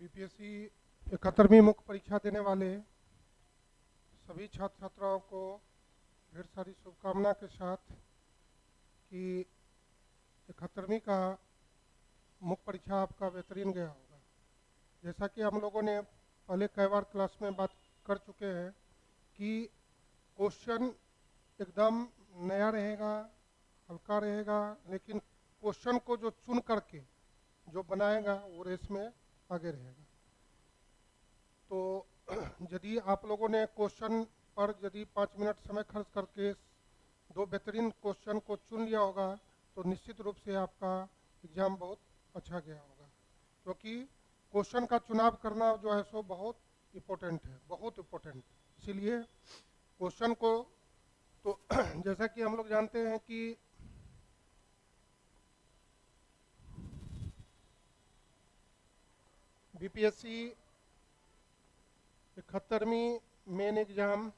BPSC 71वीं मुख्य परीक्षा देने वाले सभी छात्र छात्राओं को ढेर सारी शुभकामना के साथ कि 71वीं का मुख्य परीक्षा आपका बेहतरीन गया होगा। जैसा कि हम लोगों ने पहले कई बार क्लास में बात कर चुके हैं कि क्वेश्चन एकदम नया रहेगा, हल्का रहेगा, लेकिन क्वेश्चन को जो चुन करके जो बनाएगा वो रेस में आगे रहेगा। तो यदि आप लोगों ने क्वेश्चन पर यदि 5 मिनट समय खर्च करके दो बेहतरीन क्वेश्चन को चुन लिया होगा तो निश्चित रूप से आपका एग्ज़ाम बहुत अच्छा गया होगा, क्योंकि क्वेश्चन का चुनाव करना जो है सो बहुत इम्पोर्टेंट है, बहुत इम्पोर्टेंट। इसीलिए क्वेश्चन को तो जैसा कि हम लोग जानते हैं कि बीपीएससी 71वीं मेन एग्ज़ाम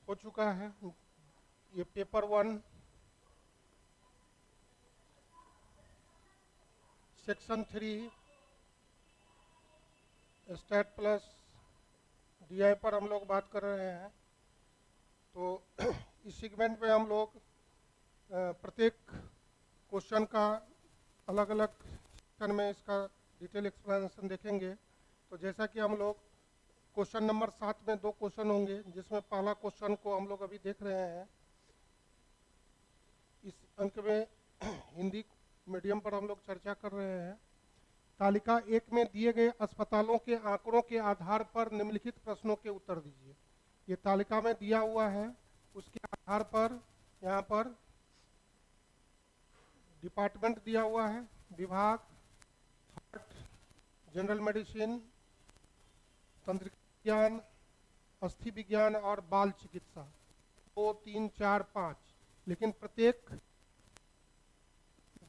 हो चुका है। ये paper 1 section 3 stat plus DI पर हम लोग बात कर रहे हैं। तो इस सेगमेंट में हम लोग प्रत्येक क्वेश्चन का अलग अलग सेक्शन में इसका डिटेल एक्सप्लेनेशन देखेंगे। तो जैसा कि हम लोग क्वेश्चन नंबर 7 में 2 क्वेश्चन होंगे, जिसमें पहला क्वेश्चन को हम लोग अभी देख रहे हैं। इस अंक में हिंदी मीडियम पर हम लोग चर्चा कर रहे हैं। तालिका 1 में दिए गए अस्पतालों के आंकड़ों के आधार पर निम्नलिखित प्रश्नों के उत्तर दीजिए। ये तालिका में दिया हुआ है, उसके आधार पर यहाँ पर डिपार्टमेंट दिया हुआ है, विभाग, हार्ट, जनरल मेडिसिन, तंत्रिका विज्ञान, अस्थि विज्ञान और बाल चिकित्सा, 2, 3, 4, 5। लेकिन प्रत्येक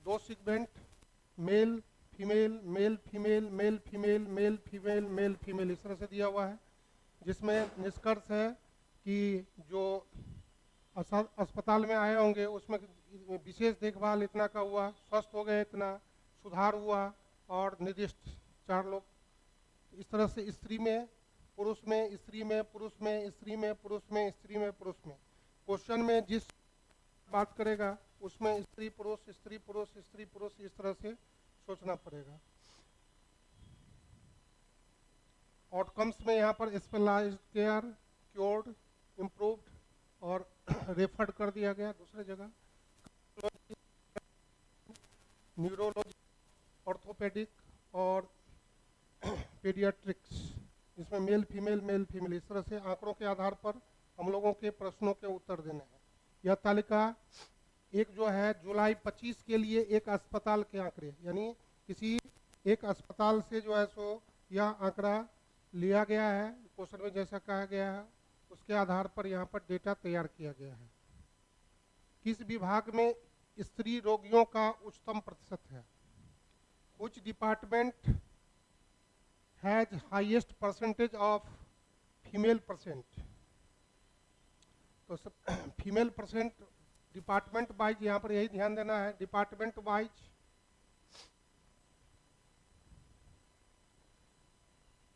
2 segment male female, male female, male female, male female, male female इस तरह से दिया हुआ है, जिसमें निष्कर्ष है कि जो अस्पताल में आए होंगे उसमें विशेष देखभाल इतना का हुआ, स्वस्थ हो गए इतना, सुधार हुआ और निर्दिष्ट 4 लोग। इस तरह से स्त्री में, पुरुष में, स्त्री में, पुरुष में, स्त्री में, पुरुष में, स्त्री में, पुरुष में। क्वेश्चन में जिस बात करेगा उसमें स्त्री पुरुष, स्त्री पुरुष, स्त्री पुरुष, इस तरह से सोचना पड़ेगा। आउटकम्स में यहाँ पर स्पेशलाइज्ड केयर, क्योर्ड, इम्प्रूव्ड और रेफर्ड कर दिया गया दूसरे जगह। न्यूरोलॉजी, ऑर्थोपेडिक और पीडियाट्रिक्स, इसमें मेल फीमेल, मेल फीमेल, इस तरह से आंकड़ों के आधार पर हम लोगों के प्रश्नों के उत्तर देने हैं। यह तालिका एक जो है जुलाई 25 के लिए एक अस्पताल के आंकड़े, यानी किसी एक अस्पताल से जो है सो यह आंकड़ा लिया गया है, क्वेश्चन में जैसा कहा गया है उसके आधार पर यहाँ पर डेटा तैयार किया गया है। किस विभाग में स्त्री रोगियों का उच्चतम प्रतिशत है? Which department has highest percentage of female percent? तो सब फीमेल परसेंट डिपार्टमेंट वाइज यहाँ पर यही ध्यान देना है, डिपार्टमेंट वाइज।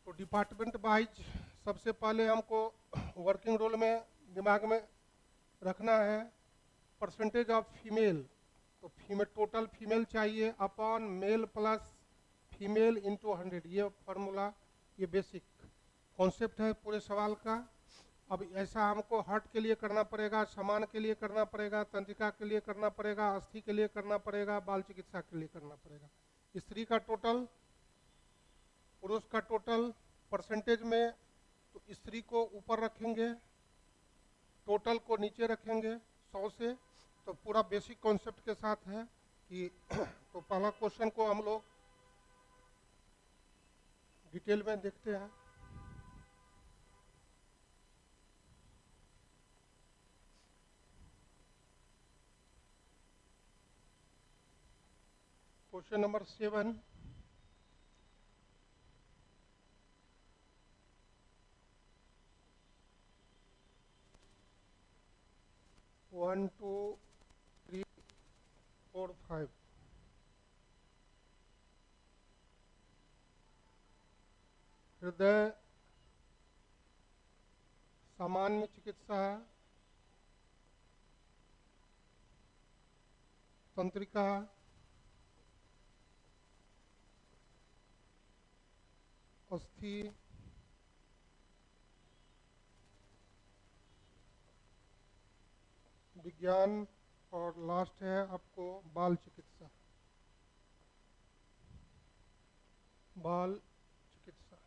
तो डिपार्टमेंट वाइज सबसे पहले हमको वर्किंग रोल में दिमाग में रखना है परसेंटेज ऑफ फीमेल। तो फीमेल, टोटल फीमेल चाहिए upon male plus female into 100, ये फार्मूला, ये बेसिक कॉन्सेप्ट है पूरे सवाल का। अब ऐसा हमको हार्ट के लिए करना पड़ेगा, समान के लिए करना पड़ेगा, तंत्रिका के लिए करना पड़ेगा, अस्थि के लिए करना पड़ेगा, बाल चिकित्सा के लिए करना पड़ेगा। स्त्री का टोटल, पुरुष का टोटल, परसेंटेज में तो स्त्री को ऊपर रखेंगे, टोटल को नीचे रखेंगे 100 से। तो पूरा बेसिक कॉन्सेप्ट के साथ है कि तो पहला क्वेश्चन को हम लोग डिटेल में देखते हैं। Question number 7, one two three four 5। हृदय सामान्य चिकित्सा, तंत्रिका, अस्थि, विज्ञान, और लास्ट है आपको बाल चिकित्सा। बाल चिकित्सा,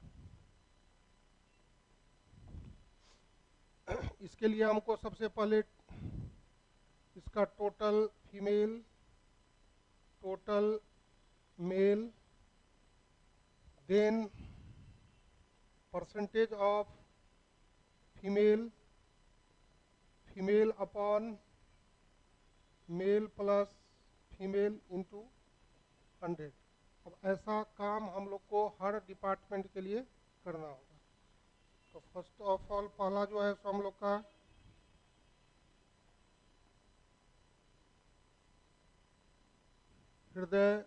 इसके लिए हमको सबसे पहले इसका total female, total male, then percentage of female, female upon male plus female into 100। अब ऐसा काम हम लोग को हर डिपार्टमेंट के लिए करना होगा। तो फर्स्ट ऑफ ऑल पहला जो है सो हम लोग का हृदय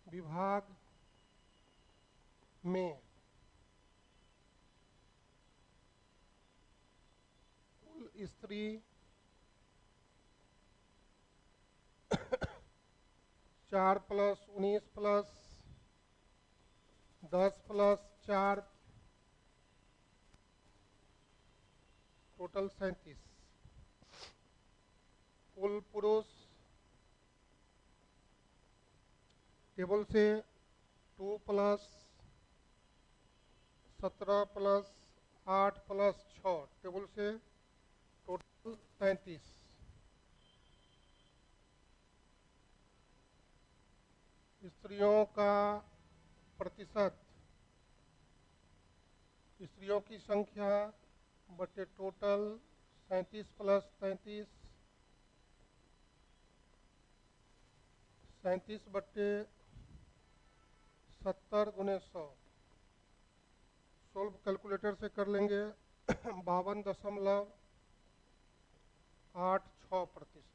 विभाग में कुल स्त्री 4 + 19 + 10 + 4 टोटल 37। कुल पुरुष टेबल से 2 + 17 + 8 + 6 टेबल से टोटल 33। स्त्रियों का प्रतिशत, स्त्रियों की संख्या बटे टोटल 37 + 33, 37 बटे 70 × 100। सोल्व कैलकुलेटर से कर लेंगे 52.86%।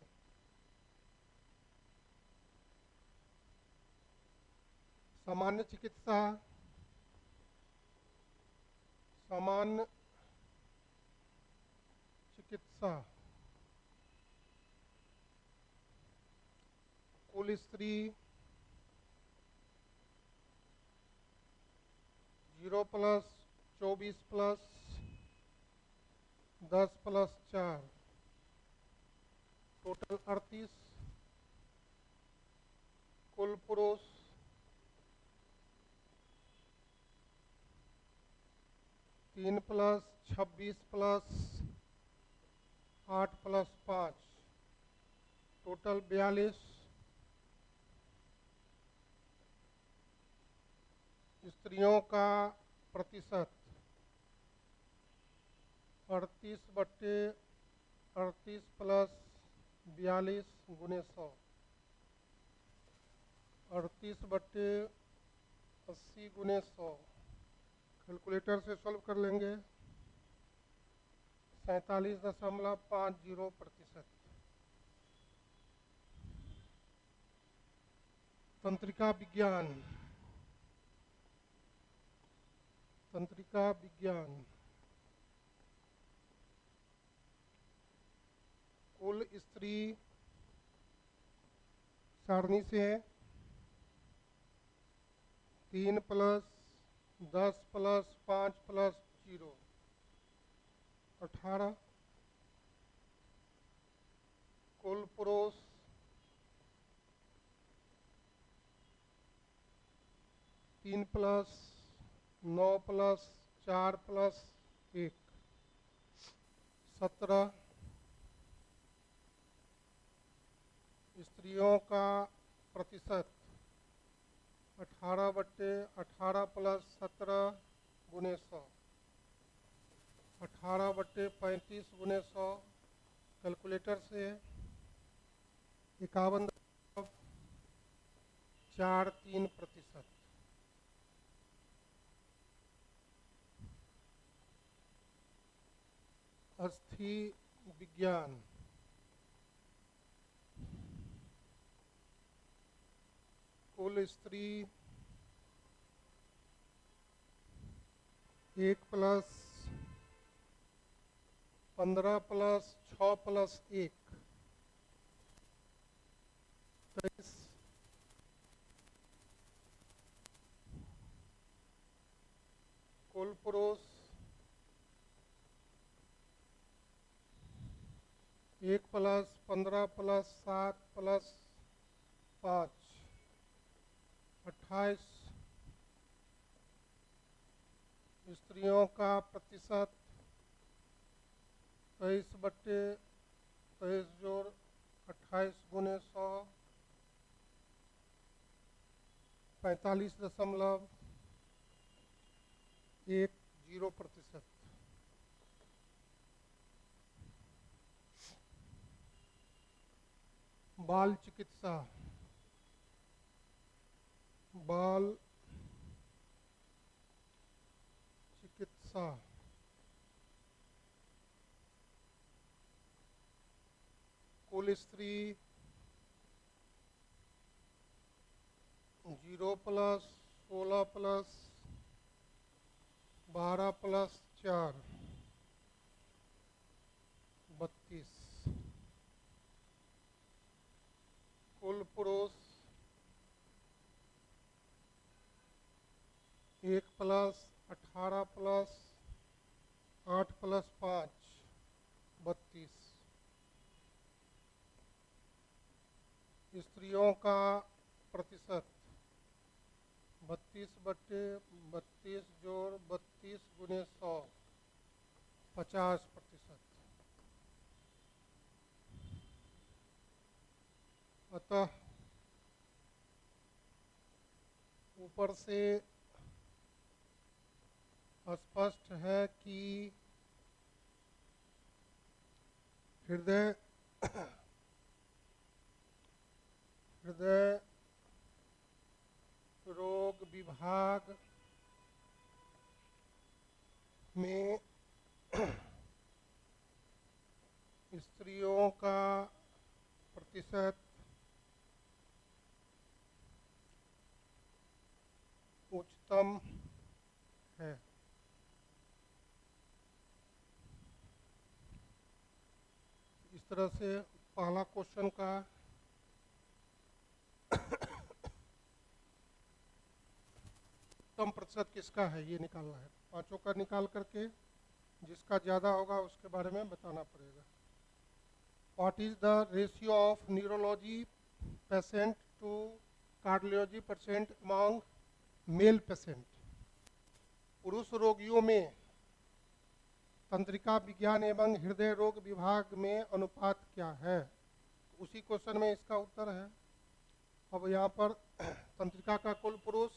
सामान्य चिकित्सा, सामान्य चिकित्सा कुल स्त्री 0 + 24 + 10 + 4 टोटल 38। कुल पुरुष 3 + 26 + 8 + 5 टोटल 42। स्त्रियों का प्रतिशत 38 बटे 38 + 42 × 100, 38 बटे 80 × 100। कैलकुलेटर से सॉल्व कर लेंगे 47.50%। तंत्रिका विज्ञान, तंत्रिका विज्ञान कुल स्त्री सारणी से 3 + 10 + 5 + 0 18। कुल पुरुष 3 + 9 + 4 + 1 17। स्त्रियों का प्रतिशत 18 बटे 18 + 17 × 100, 18 बटे 35 × 100। कैलकुलेटर से 51.43%। अस्थि विज्ञान कुल स्त्री 1+15 + 6 + 1 23। कुल पुरुष 1+15 + 7 + 5 28। स्त्रियों का प्रतिशत 23/23 जोड़ 28 × 100 45.10%। बाल चिकित्सा कुल स्त्री 0+16 + 12 + 4 32। कुल पुरुष 1+18 + 8 + 5 32। स्त्रियों का प्रतिशत 32/32 जोड़ 32 × 100 50%। अतः ऊपर से स्पष्ट है कि हृदय रोग विभाग में स्त्रियों का प्रतिशत उच्चतम है। इस तरह से पहला क्वेश्चन का उच्चतम प्रतिशत किसका है ये निकालना है। पांचों का निकाल करके जिसका ज़्यादा होगा उसके बारे में बताना पड़ेगा। What is the ratio of neurology patient to cardiology patient among male patient. पुरुष रोगियों में तंत्रिका विज्ञान एवं हृदय रोग विभाग में अनुपात क्या है। उसी क्वेश्चन में इसका उत्तर है। अब यहाँ पर तंत्रिका का कुल पुरुष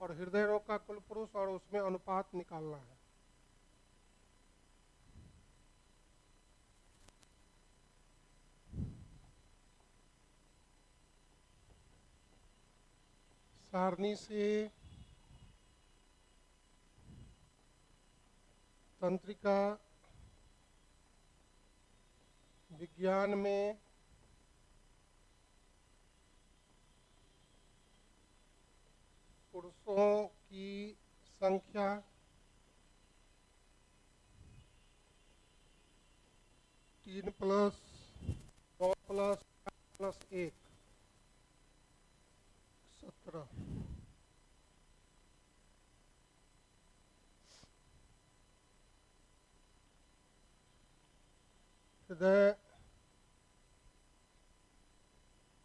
और हृदय रोग का कुल पुरुष और उसमें अनुपात निकालना है। सारणी से तंत्रिका विज्ञान में पुरुषों की संख्या 3 + 9 + 4 + 1 17। हृदय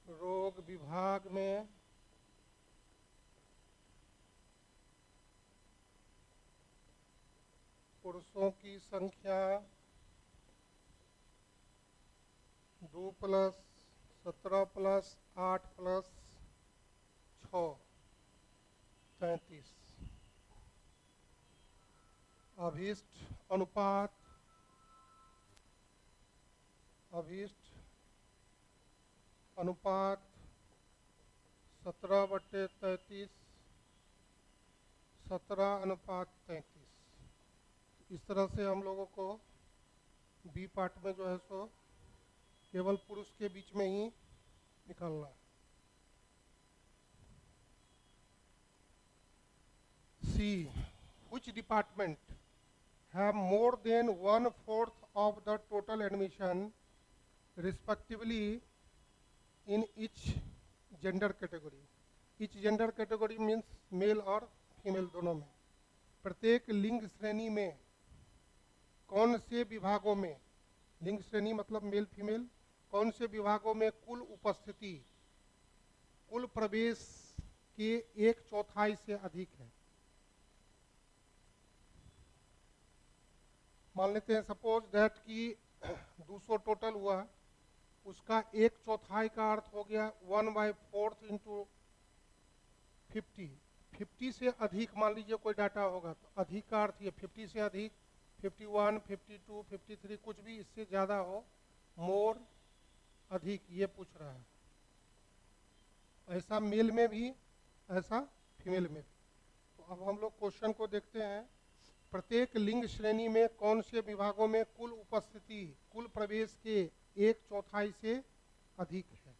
रोग विभाग में पुरुषों की संख्या 2 + 17 + 8 + 6 33। अभीष्ट अनुपात 17/33 17:33। इस तरह से हम लोगों को बी पार्ट में जो है सो केवल पुरुष के बीच में ही निकालना है। सी which department have more than 1/4 of the total admission respectively in each gender category. Each gender category means male और फीमेल दोनों में. प्रत्येक लिंग श्रेणी में कौन से विभागों में, लिंग श्रेणी मतलब मेल फीमेल, कौन से विभागों में कुल उपस्थिति कुल प्रवेश के 1/4 से अधिक है. मान लेते हैं सपोज दैट कि 200 टोटल हुआ, उसका 1/4 का अर्थ हो गया 1/4 इंटू 50. 50 से अधिक मान लीजिए कोई डाटा होगा तो अधिक का अर्थ ये 50 से अधिक, 51, 52, 53 कुछ भी इससे ज़्यादा हो, मोर अधिक ये पूछ रहा है. ऐसा मेल में भी, ऐसा फीमेल में भी. तो अब हम लोग क्वेश्चन को देखते हैं. प्रत्येक लिंग श्रेणी में कौन से विभागों में कुल उपस्थिति कुल प्रवेश के 1/4 से अधिक है.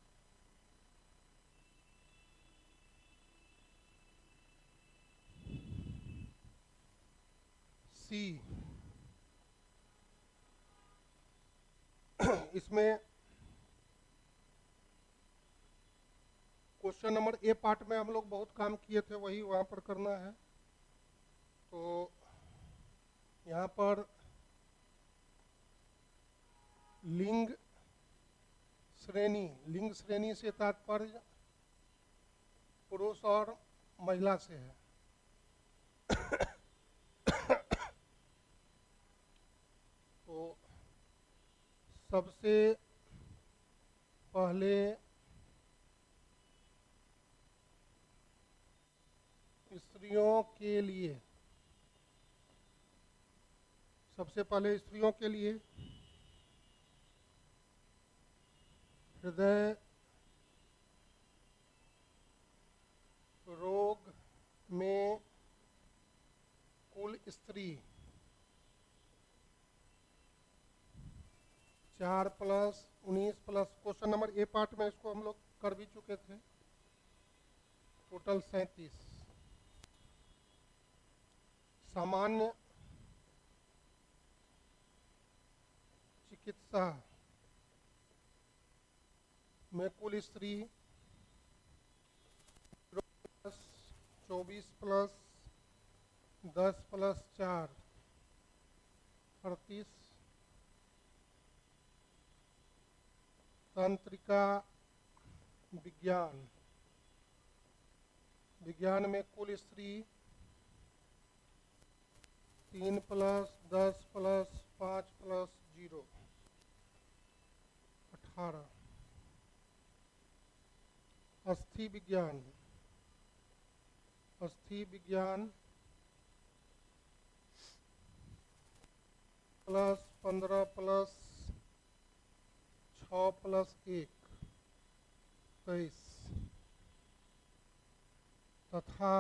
सी. इसमें क्वेश्चन नंबर ए पार्ट में हम लोग बहुत काम किए थे, वही वहाँ पर करना है. तो यहाँ पर लिंग श्रेणी से तात्पर्य पुरुष और महिला से है. तो सबसे पहले स्त्रियों के लिए, हृदय रोग में कुल स्त्री 4 + 19 plus question number A part में इसको हम लोग कर भी चुके थे, टोटल 37. सामान्य चिकित्सा में कुल स्त्री 24 + 10 + 4 38. तंत्रिका विज्ञान में कुल स्त्री 3 + 10 + 5 + 0 18. अस्थि विज्ञान +15 + 6 + 1 23. तथा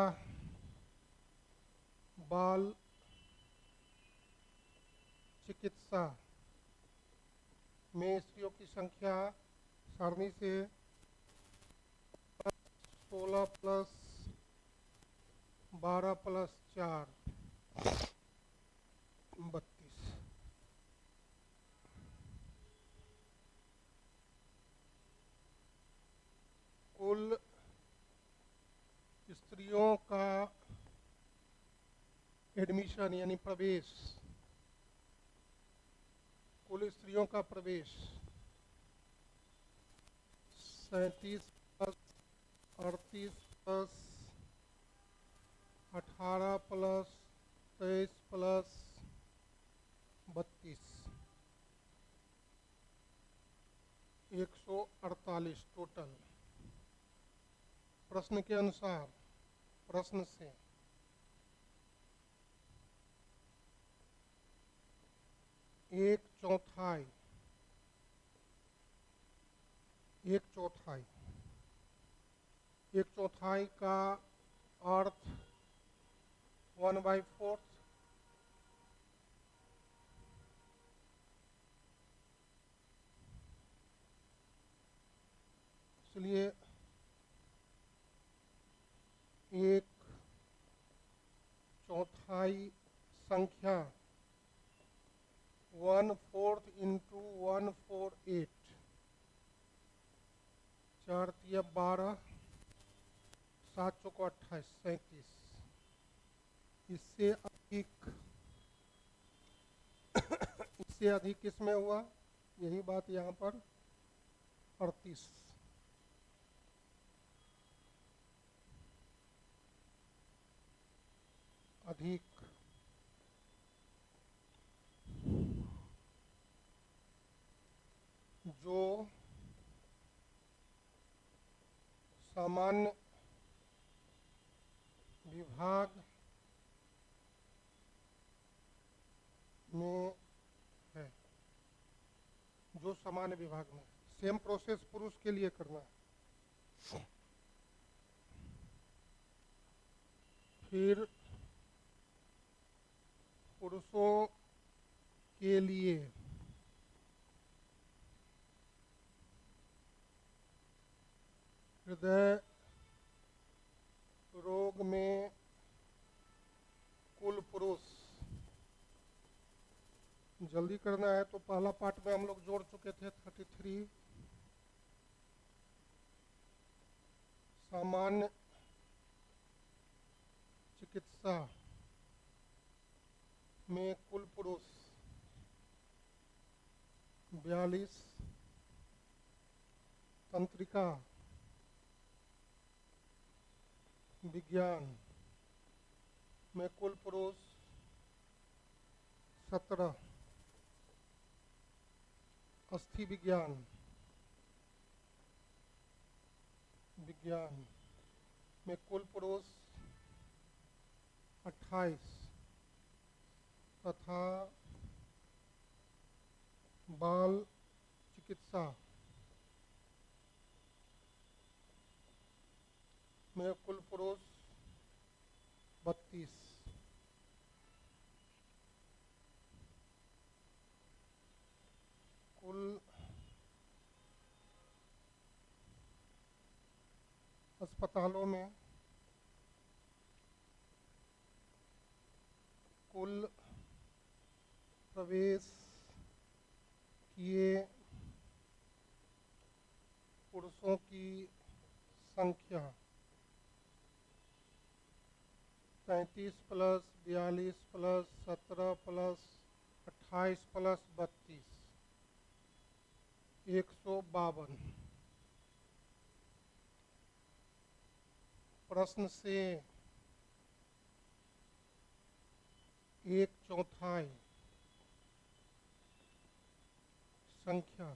बाल चिकित्सा में स्त्रियों की संख्या सारणी से 16 + 12 + 4 32. कुल स्त्रियों का एडमिशन यानी प्रवेश, कुल स्त्रियों का प्रवेश 37 + 38 + 18 + 23 + 32 148 टोटल. प्रश्न के अनुसार प्रश्न से एक चौथाई का अर्थ 1/4. इसलिए 1/4 1/4 इंटू 148, 4 तिया 12, 7 चौको 28, 37। इससे अधिक इससे अधिक किसमें हुआ? यही बात यहाँ पर 38। अधिक जो सामान्य विभाग में है, जो सामान्य विभाग में। सेम प्रोसेस पुरुष के लिए करना है। फिर पुरुषों के लिए हृदय रोग में कुल पुरुष, जल्दी करना है तो पहला पार्ट में हम लोग जोड़ चुके थे 33। सामान्य चिकित्सा में कुल पुरुष 42। तंत्रिका विज्ञान में कुल पुरुष 17। अस्थि विज्ञान में कुल पुरुष 28 तथा बाल चिकित्सा में कुल पुरुष 32। कुल अस्पतालों में कुल प्रवेश किए पुरुषों की संख्या 33 प्लस 42 प्लस 17 प्लस 28 प्लस 32, 152। प्रश्न से 1/4 संख्या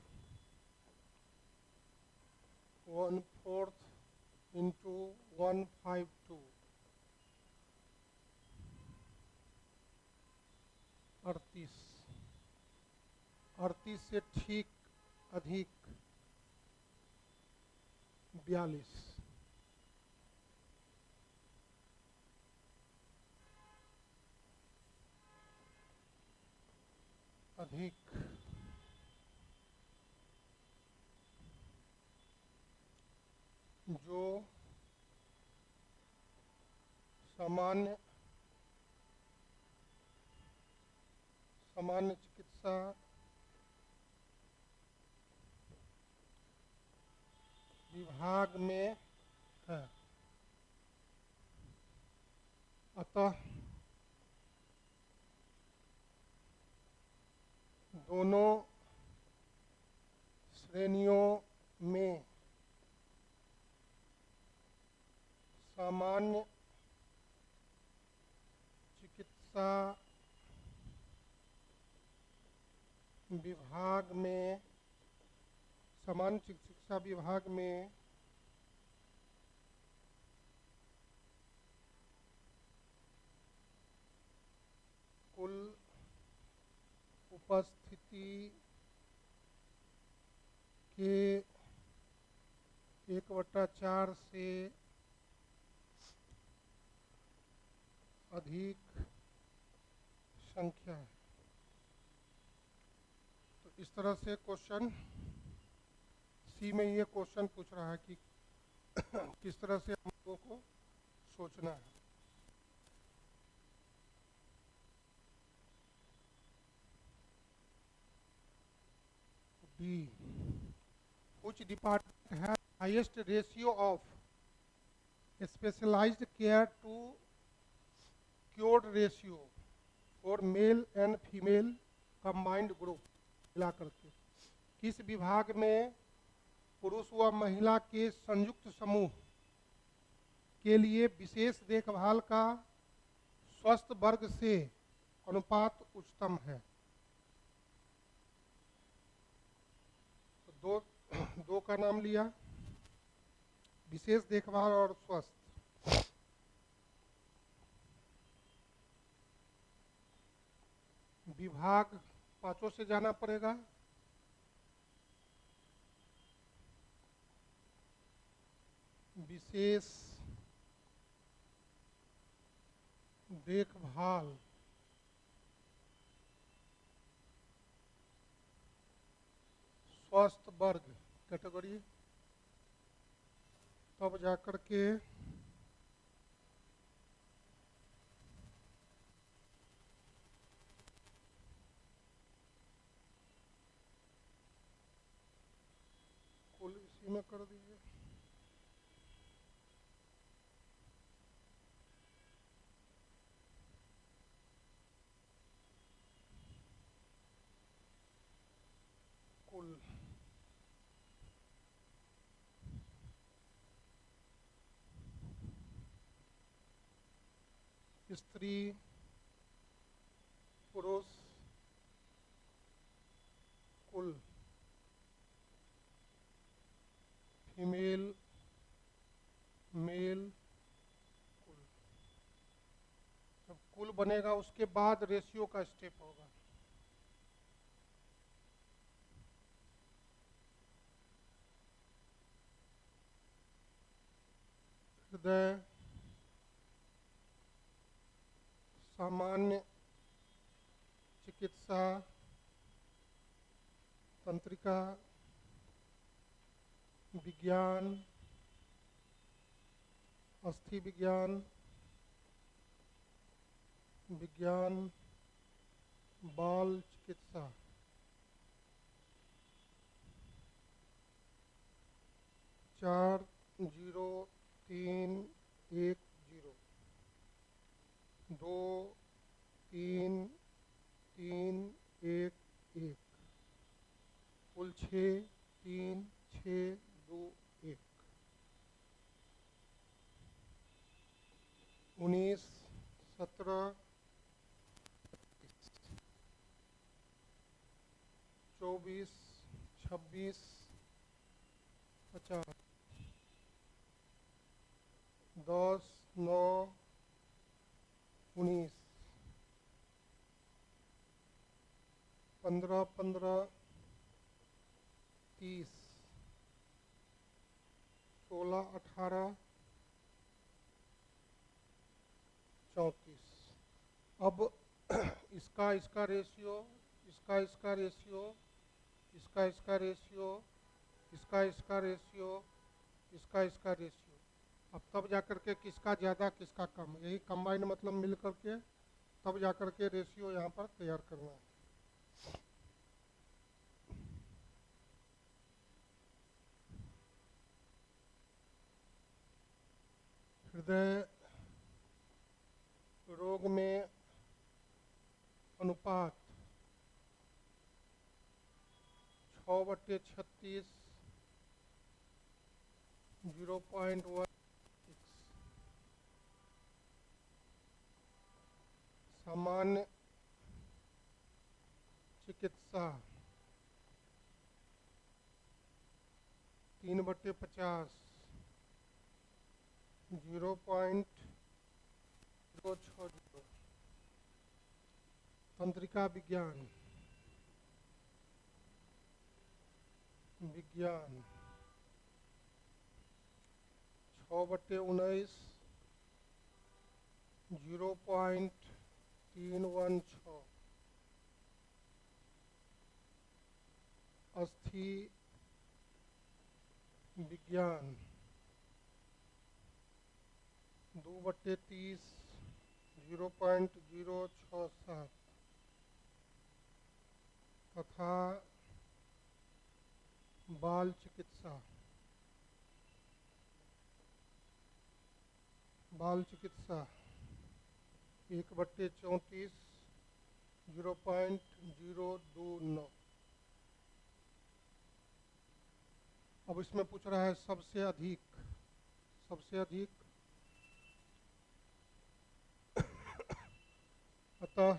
1/4 इंटू 152, 38। 38 से ठीक अधिक 42। अधिक जो सामान्य चिकित्सा विभाग में है। अतः दोनों श्रेणियों में सामान्य चिकित्सा विभाग में कुल उपस्थिति के 1/4 से अधिक संख्या है। तो इस तरह से क्वेश्चन सी में ये क्वेश्चन पूछ रहा है कि किस तरह से हम लोगों को सोचना है। D. Which department has highest ratio of specialized care to cured ratio for male and female combined group मिला करके? किस विभाग में पुरुष व महिला के संयुक्त समूह के लिए विशेष देखभाल का स्वस्थ वर्ग से अनुपात उच्चतम है? तो दो का नाम लिया, विशेष देखभाल और स्वस्थ। विभाग पांचों से जाना पड़ेगा। विशेष देखभाल स्वस्थ वर्ग कैटेगरी, तब जाकर के कुल इसी में कर दीजिए। कुल स्त्री पुरुष कुल फीमेल मेल कुल। जब कुल बनेगा उसके बाद रेशियो का स्टेप होगा। हृदय सामान्य चिकित्सा तंत्रिका विज्ञान अस्थि विज्ञान विज्ञान बाल चिकित्सा। 40310 23311 कुल 63621 19 17 24 26 50 10 9 19 15 15 30 16 18 34। अब इसका रेशियो इसका रेशियो इसका रेशियो इसका रेशियो इसका रेशियो। अब तब जाकर के किसका ज़्यादा किसका कम, यही कंबाइंड मतलब मिल करके तब जाकर के रेशियो यहाँ पर तैयार करना है। हृदय रोग में अनुपात 6/36 0.16। सामान्य चिकित्सा 3/50 0.060। तंत्रिका विज्ञान 6/19 0.316। अस्थि विज्ञान 2/30 0.067 तथा बाल चिकित्सा, बाल चिकित्सा 1/34 0.029। अब इसमें पूछ रहा है सबसे अधिक, सबसे अधिक, अतः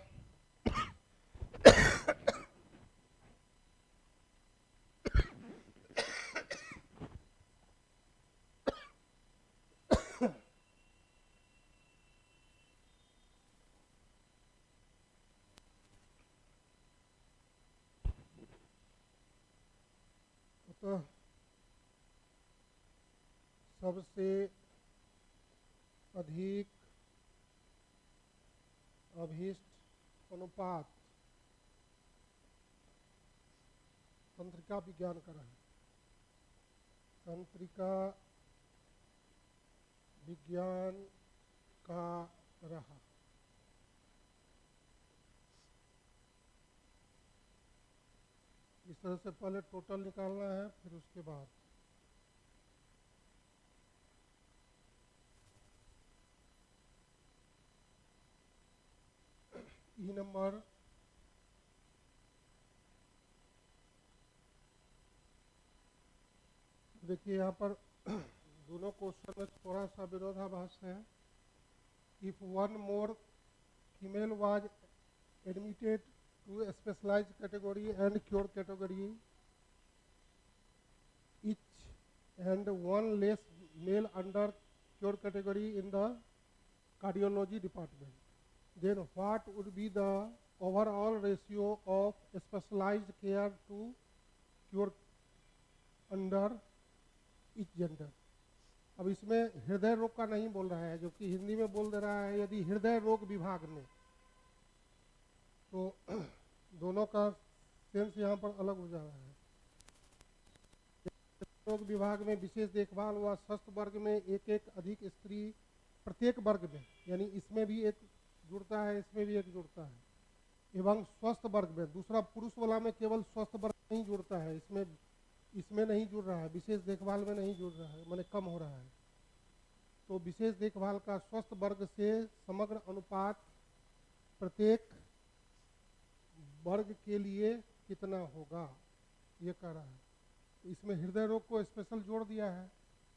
अतः सबसे अधिक अभीष्ट अनुपात तंत्रिका विज्ञान का रहा, तंत्रिका विज्ञान का रहा। इस तरह से पहले टोटल निकालना है, फिर उसके बाद ई नंबर देखिए यहाँ पर दोनों क्वेश्चन में थोड़ा सा विरोधाभास है। If one more female was admitted to specialised category and cure category each and one less male under cure category in the cardiology department, then what would be the overall ratio of specialized care to cure under each gender? अब इसमें हृदय रोग का नहीं बोल रहा है, जो कि हिंदी में बोल दे रहा है यदि हृदय रोग विभाग में, तो दोनों का सेंस यहाँ पर अलग हो जा रहा है। रोग विभाग में विशेष देखभाल व स्वस्थ वर्ग में एक एक अधिक स्त्री प्रत्येक वर्ग में, यानी इसमें भी एक जुड़ता है, इसमें भी एक जुड़ता है, एवं स्वस्थ वर्ग में दूसरा पुरुष वाला में केवल स्वस्थ वर्ग नहीं जुड़ता है, इसमें नहीं जुड़ रहा है, विशेष देखभाल में नहीं जुड़ रहा है, माने कम हो रहा है। तो विशेष देखभाल का स्वस्थ वर्ग से समग्र अनुपात प्रत्येक वर्ग के लिए कितना होगा, ये कह रहा है। इसमें हृदय रोग को स्पेशल जोड़ दिया है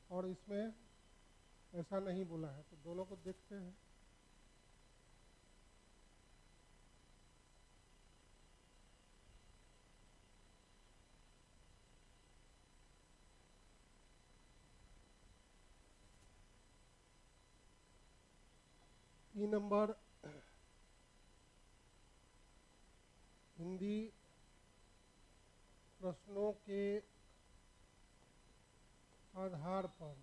और इसमें ऐसा नहीं बोला है, तो दोनों को देखते हैं। ई नंबर हिंदी प्रश्नों के आधार पर,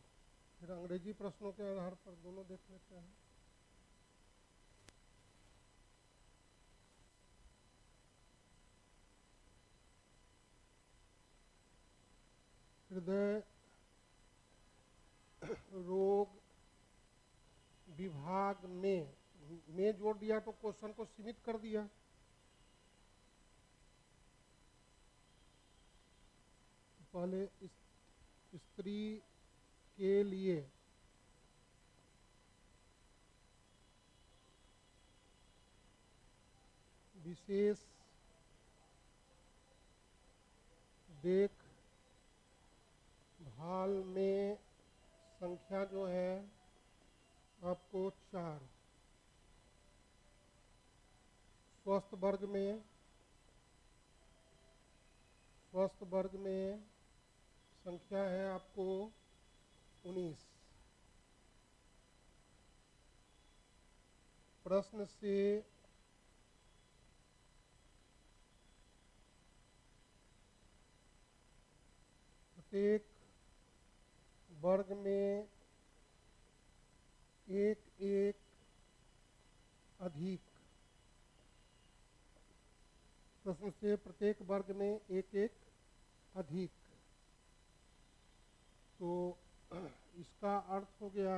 फिर अंग्रेजी प्रश्नों के आधार पर दोनों देख लेते हैं। हृदय रोग विभाग में जोड़ दिया तो क्वेश्चन को सीमित कर दिया। पहले स्त्री के लिए विशेष देखभाल में संख्या जो है आपको 4, स्वस्थ वर्ग में संख्या है आपको 19। प्रश्न से प्रत्येक वर्ग में एक एक अधिक, प्रश्न से प्रत्येक वर्ग में एक एक अधिक, तो इसका अर्थ हो गया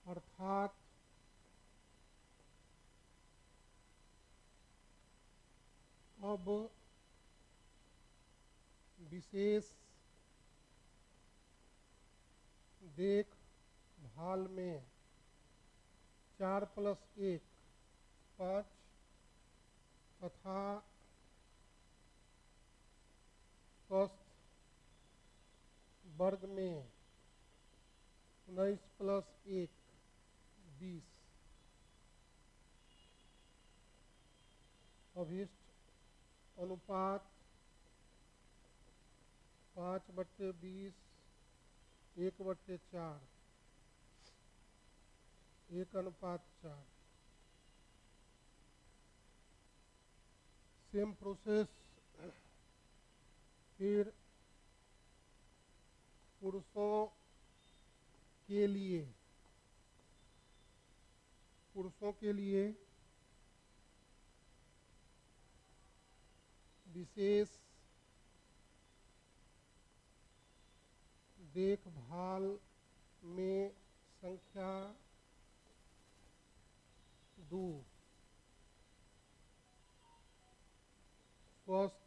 अर्थात अब विशेष देखभाल में 4 + 1 5 तथा स्वस्थ वर्ग में 19 + 1 20 अभिष्ट अनुपात 5/20 1/4 1:4। सेम प्रोसेस फिर पुरुषों के लिए विशेष देखभाल में संख्या 2 स्वस्थ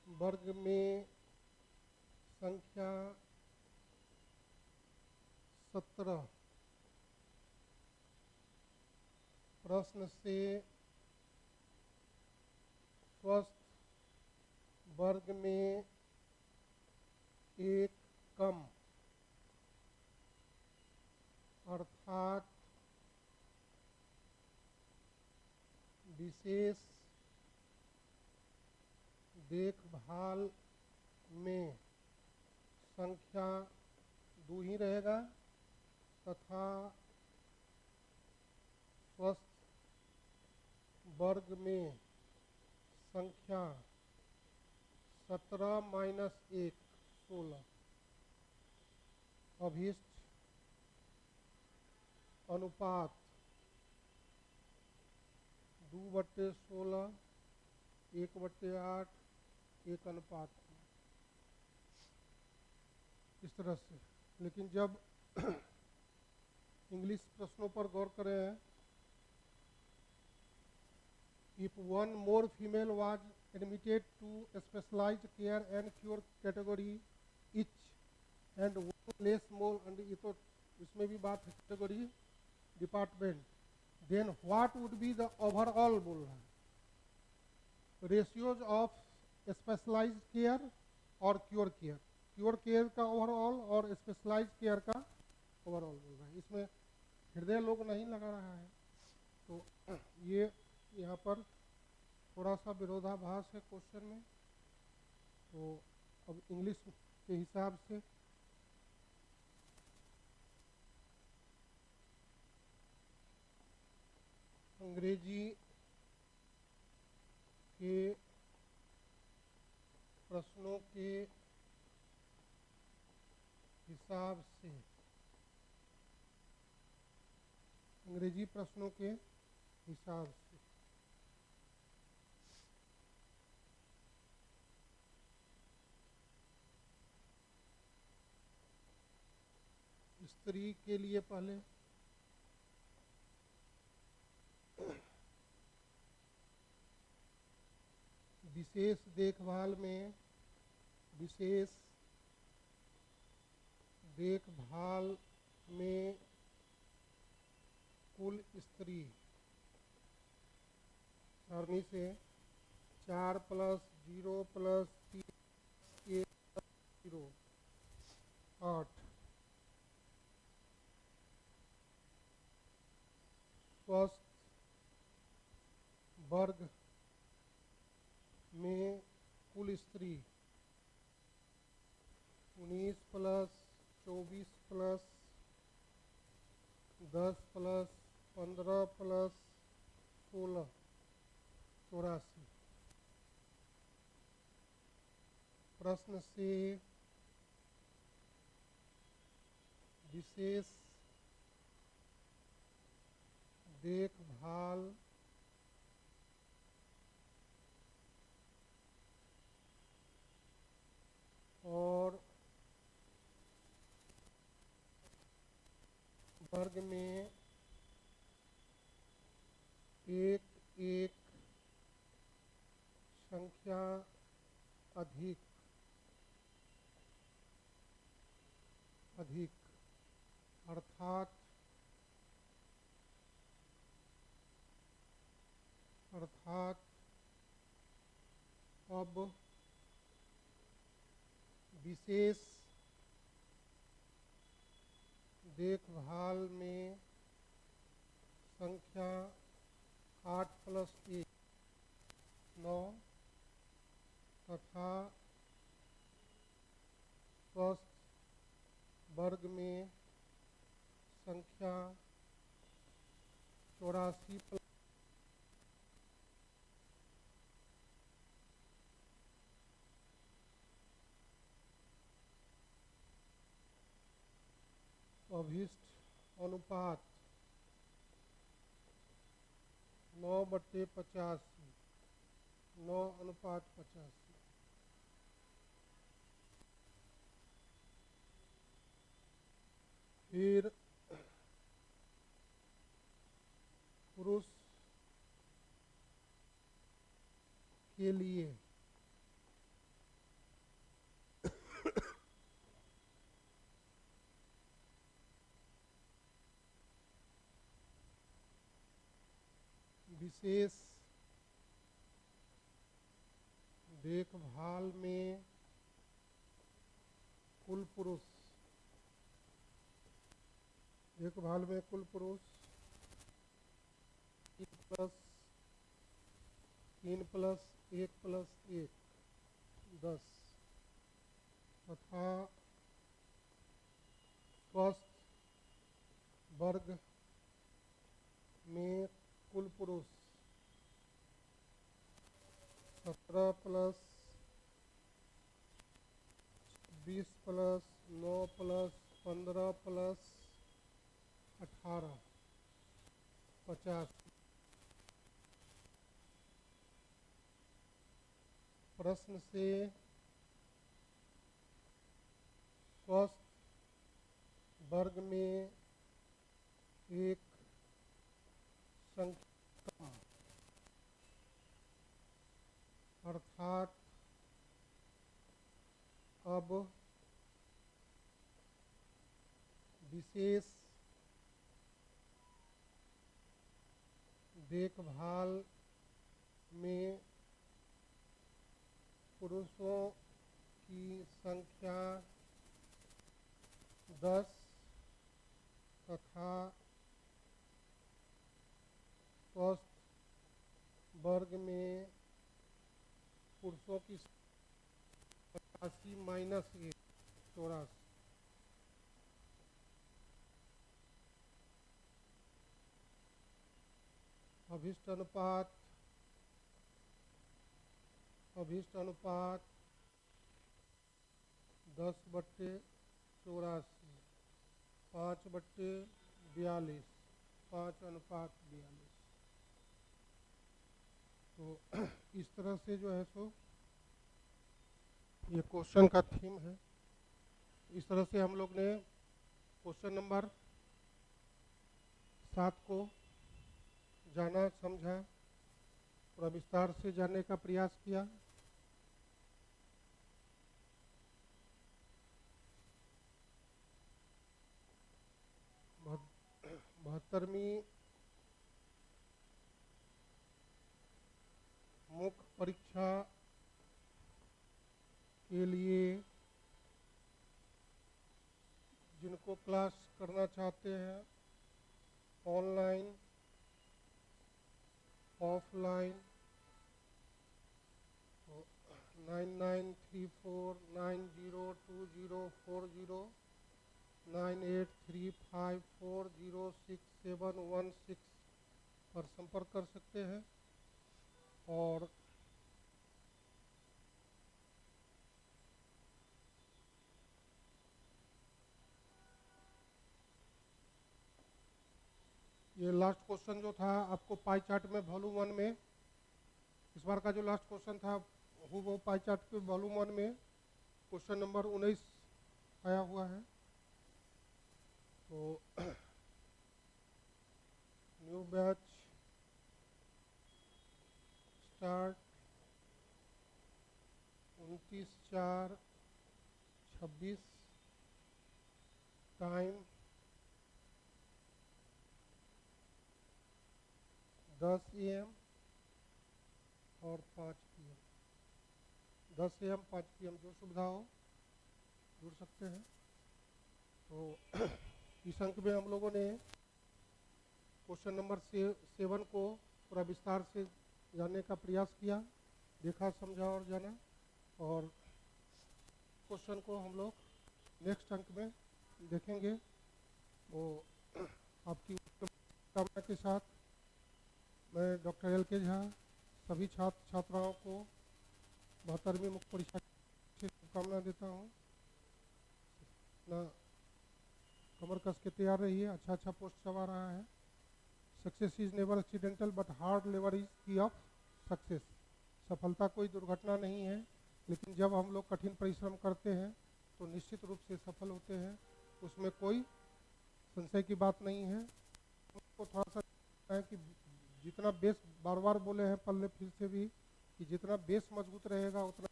वर्ग में संख्या 17। प्रश्न से स्वस्थ वर्ग में एक कम अर्थात विशेष देखभाल में संख्या 2 ही रहेगा तथा स्वस्थ वर्ग में संख्या 17 - 1 16। अभिष्ट अनुपात 2/16 1/8 1:5 इस तरह से। लेकिन जब इंग्लिश प्रश्नों पर गौर करें, if one more female was admitted to specialized care and cure category each and one less more, and ये तो इसमें भी बात है category department, then what would be the overall बोल रहा है ratios of specialized care और क्योर केयर, क्योर केयर का ओवरऑल और स्पेशलाइज्ड केयर का ओवरऑल बोल रहा है। इसमें हृदय लोग नहीं लगा रहा है, तो ये यहाँ पर थोड़ा सा विरोधाभास है क्वेश्चन में। तो अब इंग्लिश के हिसाब से अंग्रेजी के प्रश्नों के हिसाब से, अंग्रेजी प्रश्नों के हिसाब से स्त्री के लिए पहले विशेष देखभाल में विशेष देखभाल में कुल स्त्री सारणी से 4 + 0 + 3 1 0 8 स्वस्थ वर्ग में कुल स्त्री 19 + 24 + 10 + 15 + 16 84। प्रश्न से विशेष देखभाल और वर्ग में एक अधिक अधिक अर्थात अर्थात अब विशेष देखभाल में संख्या 8+1 9 तथा स्वस्थ वर्ग में संख्या 84 अभिष्ट अनुपात 9/85 9:85। फिर पुरुष के लिए विशेष देखभाल में कुल पुरुष 3+1+1 10 तथा स्वस्थ वर्ग में कुल पुरुष 17+20+9+15+18 50। प्रश्न से स्वस्थ वर्ग में एक संख्या अर्थात अब विशेष देखभाल में पुरुषों की संख्या 10 तथा स्वस्थ वर्ग में पुरुषों की 85-1 84। अभिष्ट अनुपात 10/84 5/42 5:42। तो इस तरह से जो है सो ये क्वेश्चन का थीम है। इस तरह से हम लोग ने क्वेश्चन नंबर 7 को जाना समझा, थोड़ा विस्तार से जानने का प्रयास किया। बहत्तरवीं मुख्य परीक्षा के लिए जिनको क्लास करना चाहते हैं ऑनलाइन ऑफलाइन, तो 9934902040 9835406716 पर संपर्क कर सकते हैं। और ये लास्ट क्वेश्चन जो था आपको पाई चार्ट में वॉल्यूम 1 में, इस बार का जो लास्ट क्वेश्चन था वो पाई चार्ट के वॉल्यूम 1 में क्वेश्चन नंबर 19 आया हुआ है। तो new batch start 29/4/26। Time 10 AM और 5 PM। 10 AM 5 PM जो सुविधा हो जुड़ सकते हैं। तो इस अंक में हम लोगों ने क्वेश्चन नंबर 7 को पूरा विस्तार से जानने का प्रयास किया, देखा, समझा और जाना। और क्वेश्चन को हम लोग नेक्स्ट अंक में देखेंगे। वो आपकी कामना के साथ मैं डॉक्टर LK झा सभी छात्र छात्राओं को 72वीं मुख्य परीक्षा की शुभकामना देता हूँ। ना कमर कस के तैयार रहिए, अच्छा पोस्ट सब आ रहा है। Success is never accidental but hard labour is की ऑफ सक्सेस। सफलता कोई दुर्घटना नहीं है, लेकिन जब हम लोग कठिन परिश्रम करते हैं तो निश्चित रूप से सफल होते हैं, उसमें कोई संशय की बात नहीं है। उसको थोड़ा सा है कि जितना बेस, बार बार बोले हैं पल्ले फिर से भी, कि जितना बेस मजबूत रहेगा उतना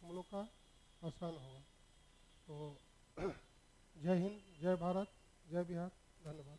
हम लोग का आसान होगा। तो जय हिंद, जय भारत, जय बिहार, धन्यवाद।